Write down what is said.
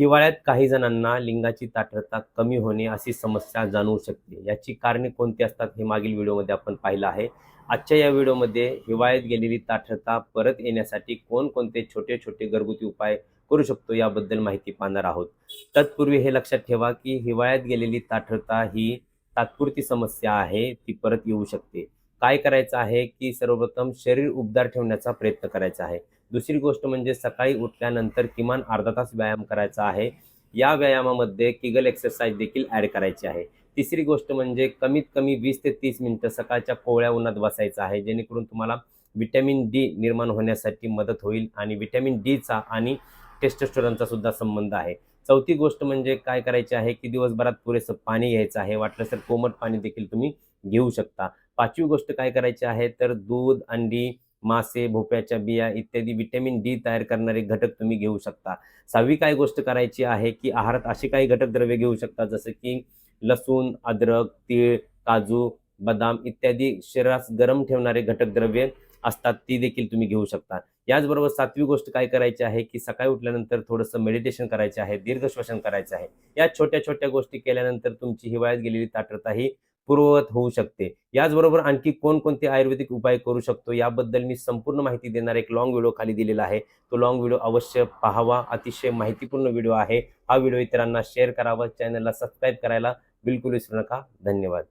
हिवाळ्यात काही जणांना लिंगाची ताठरता कमी होणे अशी समस्या जाणवू शकते. याची कारणे कोणती असतात हे मागील व्हिडिओमध्ये आपण पाहिलं आहे. आजच्या या व्हिडिओमध्ये हिवाळ्यात गेलेली ताठरता परत येण्यासाठी कोणकोणते छोटे छोटे घरगुती उपाय करू शकतो याबद्दल माहिती पाहणार आहोत. तत्पूर्वी हे लक्षात ठेवा की हिवाळ्यात गेलेली ताठरता ही तात्पुरती समस्या आहे, ती परत येऊ शकते. काय करायचं आहे की सर्वप्रथम शरीर उबदार ठेवण्याचा प्रयत्न करायचा आहे. दुसरी गोष्ट म्हणजे सकाळी उठल्यानंतर किमान अर्धा तास व्यायाम करायचा आहे. या व्यायामामध्ये किगल एक्सरसाइज देखील ॲड करायची आहे. तिसरी गोष्ट म्हणजे कमीत कमी 20 ते 30 मिनिटं सकाळच्या कोवळ्या उन्हात बसायचं आहे, जेणेकरून तुम्हाला व्हिटॅमिन डी निर्माण होण्यासाठी मदत होईल आणि व्हिटॅमिन डीचा आणि टेस्टोस्टेरॉनचा सुद्धा संबंध आहे. चौथी गोष्ट म्हणजे काय करायची आहे की दिवसभरात पुरेसं पाणी घ्यायचं आहे. वाटल्यास तर कोमट पाणी देखील तुम्ही घेऊ शकता. पाचवी गोष्ट काय करायची आहे तर दूध, अंडी, मासे, भोपळ्याच्या बिया इत्यादी व्हिटॅमिन डी तयार करणारे घटक तुम्ही घेऊ शकता. सहावी काय गोष्ट करायची आहे की आहारात अशी काही घटक द्रव्य घेऊ शकता जसं की लसूण, अद्रक, तीळ, काजू, बदाम इत्यादी शरीरास गरम ठेवणारे घटक द्रव्य असतात, ती देखील तुम्ही घेऊ शकता. याचबरोबर सातवी गोष्ट काय करायची आहे की सकाळी उठल्यानंतर थोडंसं मेडिटेशन करायचे आहे, दीर्घ श्वसन करायचं आहे. या छोट्या छोट्या गोष्टी केल्यानंतर तुमची हिवाळ्यात गेलेली ताठरता ही पूर्ववत होऊ शकते. याचबरोबर आणखी कोणकोणते आयुर्वेदिक उपाय करू शकतो याबद्दल मी संपूर्ण माहिती देणारा एक लाँग व्हिडिओ खाली दिलेला आहे. तो लाँग व्हिडिओ अवश्य पाहावा. अतिशय माहितीपूर्ण व्हिडिओ आहे. हा व्हिडिओ इतरांना शेअर करावा. चॅनलला सबस्क्राईब करायला बिलकुल विसरू नका. धन्यवाद.